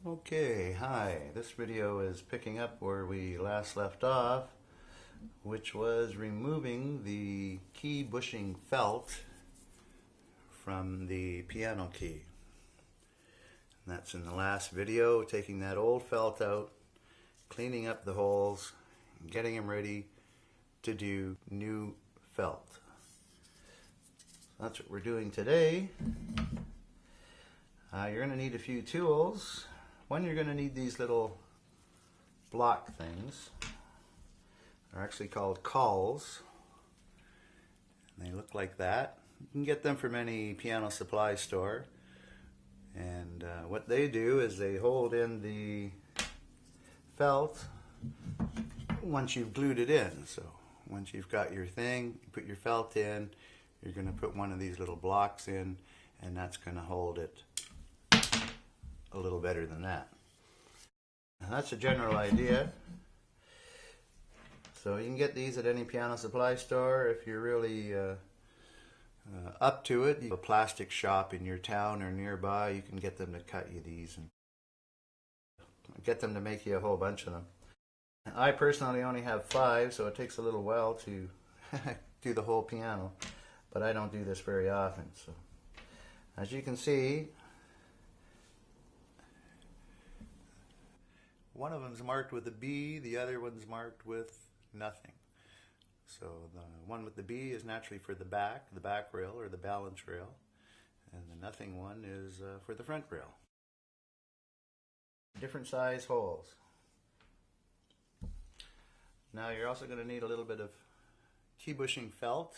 Okay, hi. This video is picking up where we last left off, which was removing the key bushing felt from the piano key. And that's in the last video, taking that old felt out, cleaning up the holes, getting them ready to do new felt. That's what we're doing today. You're going to need a few tools. One, you're going to need these little block things. They're actually called cauls. They look like that. You can get them from any piano supply store. And what they do is they hold in the felt once you've glued it in. So once you've got your thing, you put your felt in, you're going to put one of these little blocks in, and that's going to hold it a little better than that. And that's a general idea. So you can get these at any piano supply store. If you're really up to it, you have a plastic shop in your town or nearby, you can get them to cut you these and get them to make you a whole bunch of them. I personally only have 5, so it takes a little while to do the whole piano, but I don't do this very often. So as you can see, one of them's marked with a B, the other one's marked with nothing. So the one with the B is naturally for the back rail or the balance rail, and the nothing one is for the front rail. Different size holes. Now you're also going to need a little bit of key bushing felt.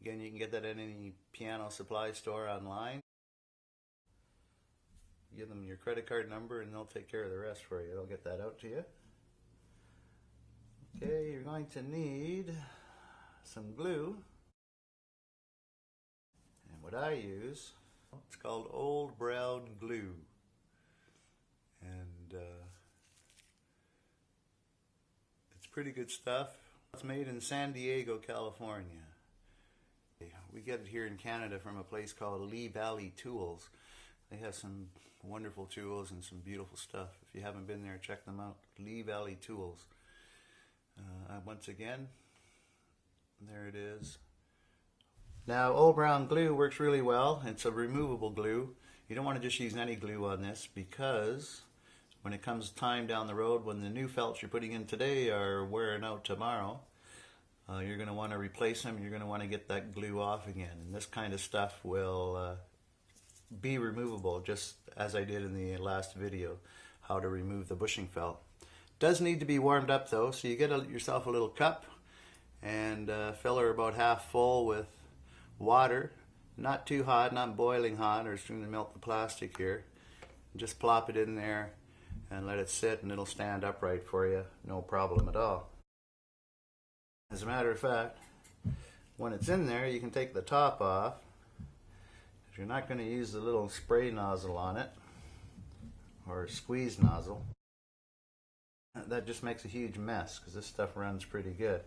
Again, you can get that at any piano supply store online. Give them your credit card number and they'll take care of the rest for you. They'll get that out to you. Okay, you're going to need some glue. And what I use, it's called Old Brown glue. And it's pretty good stuff. It's made in San Diego, California. We get it here in Canada from a place called Lee Valley Tools. They have some wonderful tools and some beautiful stuff. If you haven't been there, check them out. Lee Valley Tools. Once again, there it is. Now, Old Brown glue works really well. It's a removable glue. You don't want to just use any glue on this, because when it comes time down the road, when the new felts you're putting in today are wearing out tomorrow, you're going to want to replace them. You're going to want to get that glue off again. And this kind of stuff will be removable, just as I did in the last video, how to remove the bushing felt. Does need to be warmed up though, so you get yourself a little cup and fill her about half full with water. Not too hot, not boiling hot, or it's going to melt the plastic here. Just plop it in there and let it sit, and it'll stand upright for you, no problem at all. As a matter of fact, when it's in there, you can take the top off. If you're not going to use the little spray nozzle on it, or squeeze nozzle, that just makes a huge mess, because this stuff runs pretty good.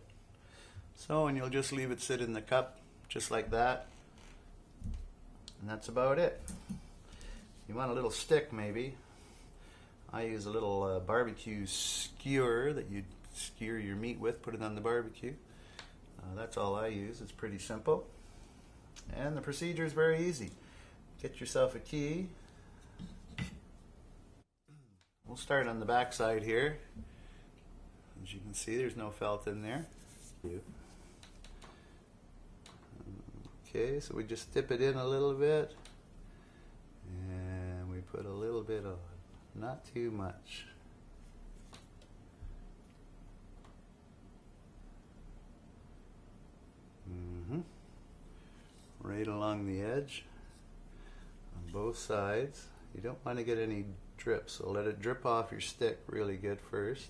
So, and you'll just leave it sit in the cup, just like that, and that's about it. You want a little stick maybe. I use a little barbecue skewer that you skewer your meat with, put it on the barbecue. That's all I use. It's pretty simple. And the procedure is very easy. Get yourself a key. We'll start on the back side here. As you can see, there's no felt in there. Okay, so we just dip it in a little bit, and we put a little bit on, not too much. Right along the edge on both sides. You don't want to get any drips, so let it drip off your stick really good first,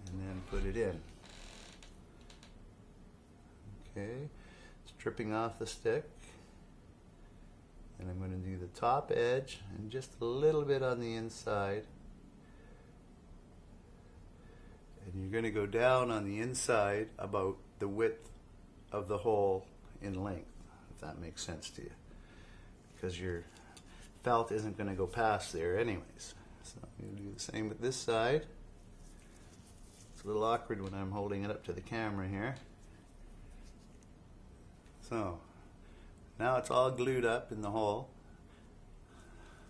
and then put it in. Okay, it's dripping off the stick, and I'm going to do the top edge and just a little bit on the inside, and you're going to go down on the inside about the width of the hole in length, if that makes sense to you, because your felt isn't going to go past there anyways. So I'm going to do the same with this side. It's a little awkward when I'm holding it up to the camera here. So now it's all glued up in the hole,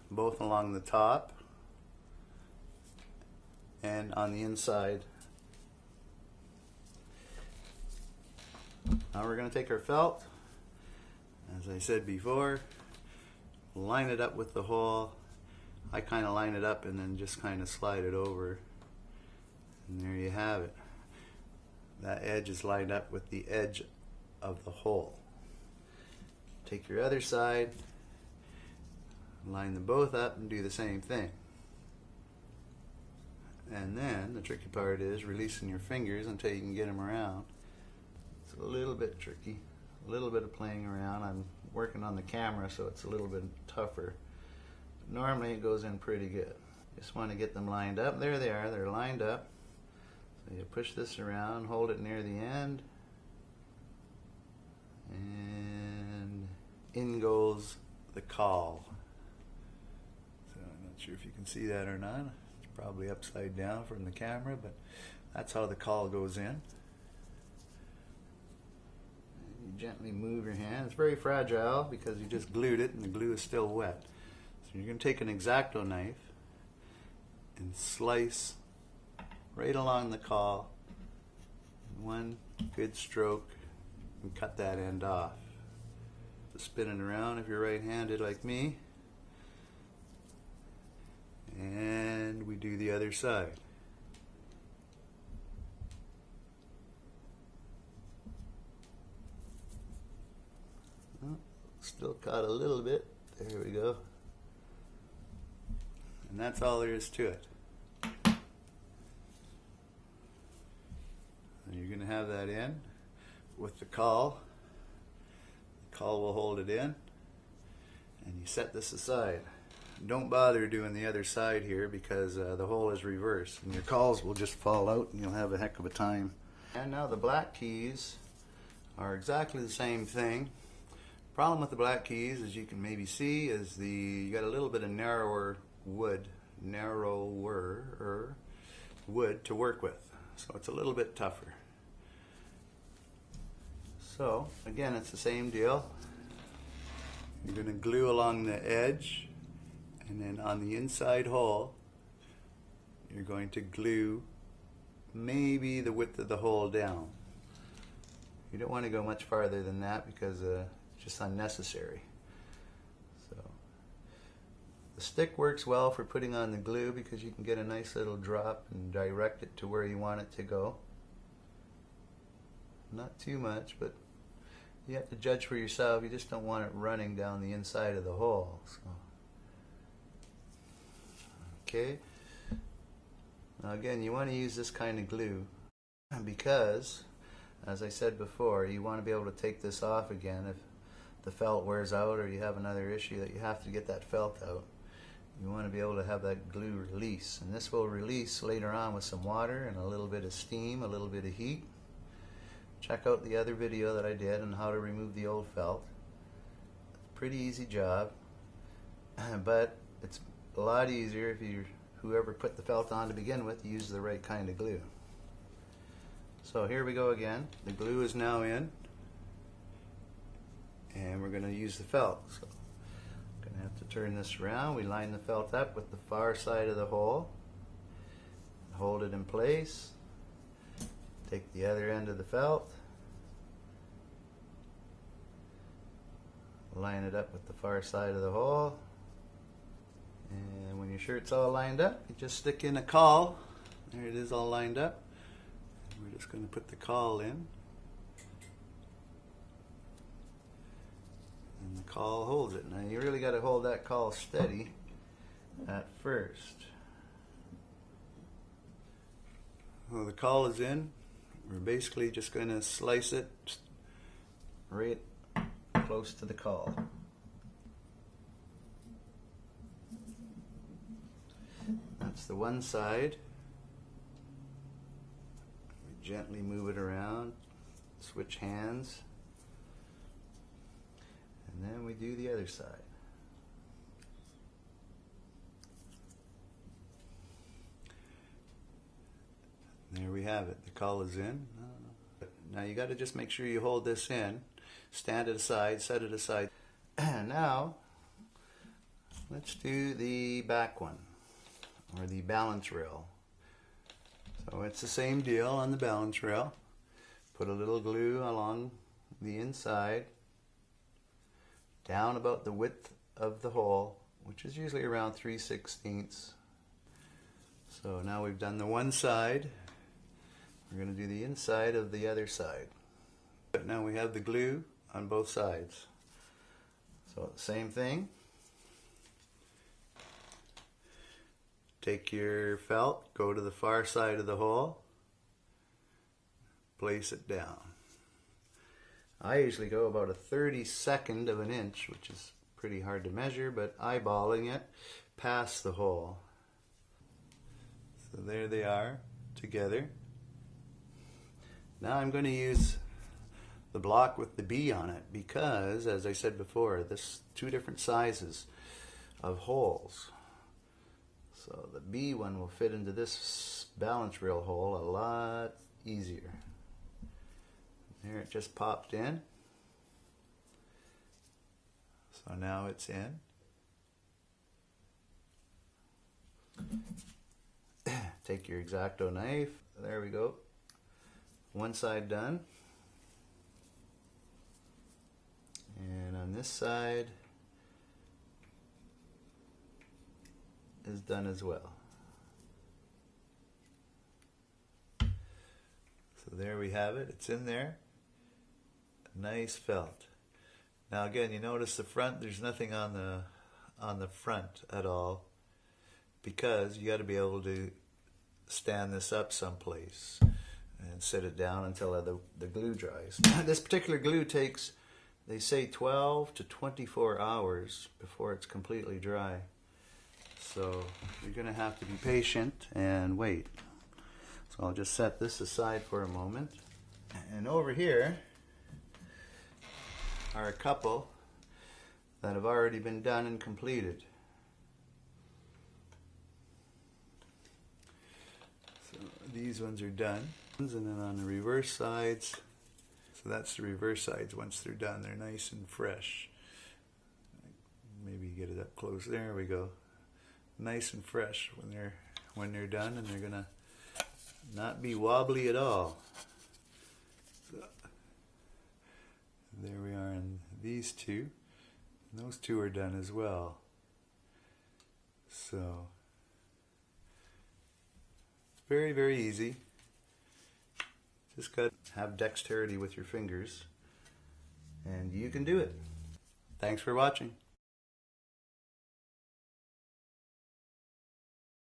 both along the top and on the inside. Now we're going to take our felt, as I said before, line it up with the hole. I kind of line it up and then just kind of slide it over, and there you have it. That edge is lined up with the edge of the hole. Take your other side, line them both up and do the same thing. And then the tricky part is releasing your fingers until you can get them around. It's a little bit tricky, a little bit of playing around. I'm working on the camera, so it's a little bit tougher. But normally it goes in pretty good. Just want to get them lined up. There they are, they're lined up. So you push this around, hold it near the end, and in goes the caul. So I'm not sure if you can see that or not. It's probably upside down from the camera, but that's how the caul goes in. You gently move your hand. It's very fragile because you just glued it and the glue is still wet. So you're going to take an X-Acto knife and slice right along the caul. One good stroke and cut that end off. Spin it around if you're right-handed like me. And we do the other side. Still caught a little bit. There we go. And that's all there is to it. And you're going to have that in with the caul. The caul will hold it in. And you set this aside. Don't bother doing the other side here because the hole is reversed. And your cauls will just fall out and you'll have a heck of a time. And now the black keys are exactly the same thing. Problem with the black keys, as you can maybe see, is you got a little bit of narrower wood to work with. So it's a little bit tougher. So again, it's the same deal. You're going to glue along the edge, and then on the inside hole, you're going to glue maybe the width of the hole down. You don't want to go much farther than that because just unnecessary. So the stick works well for putting on the glue because you can get a nice little drop and direct it to where you want it to go. Not too much, but you have to judge for yourself. You just don't want it running down the inside of the hole. So. Okay. Now again, you want to use this kind of glue because, as I said before, you want to be able to take this off again if the felt wears out or you have another issue that you have to get that felt out. You want to be able to have that glue release, and this will release later on with some water and a little bit of steam, a little bit of heat. Check out the other video that I did on how to remove the old felt. Pretty easy job, but it's a lot easier if whoever put the felt on to begin with used the right kind of glue. So here we go again. The glue is now in, and we're going to use the felt. So I'm going to have to turn this around. We line the felt up with the far side of the hole, hold it in place, take the other end of the felt, line it up with the far side of the hole, and when you're sure it's all lined up, you just stick in a caul. There it is, all lined up. We're just going to put the caul in. And the caul holds it. Now you really got to hold that caul steady at first. Well, the caul is in. We're basically just going to slice it right close to the caul. That's the one side. We gently move it around, switch hands, and then we do the other side. There we have it. The cull is in. Now you got to just make sure you hold this in. Stand it aside, set it aside. And now, let's do the back one, or the balance rail. So it's the same deal on the balance rail. Put a little glue along the inside, down about the width of the hole, which is usually around 3/16. So now we've done the one side. We're going to do the inside of the other side. But now we have the glue on both sides. So same thing. Take your felt, go to the far side of the hole, place it down. I usually go about a 32nd of an inch, which is pretty hard to measure, but eyeballing it past the hole. So there they are together. Now I'm going to use the block with the B on it because, as I said before, there's two different sizes of holes. So the B one will fit into this balance rail hole a lot easier. There it just popped in. So now it's in. Take your X-Acto knife. There we go. One side done. And on this side is done as well. So there we have it. It's in there. Nice felt. Now again, you notice the front, there's nothing on the front at all, because you got to be able to stand this up someplace and set it down until the glue dries. This particular glue takes, they say, 12 to 24 hours before it's completely dry. So you're going to have to be patient and wait. So I'll just set this aside for a moment. And over here are a couple that have already been done and completed. So these ones are done. And then on the reverse sides, so that's the reverse sides. Once they're done, they're nice and fresh. Maybe get it up close. There we go. Nice and fresh when they're done, and they're gonna not be wobbly at all. So, there we are in these two. And those two are done as well. So it's very, very easy. Just got to have dexterity with your fingers, and you can do it. Thanks for watching.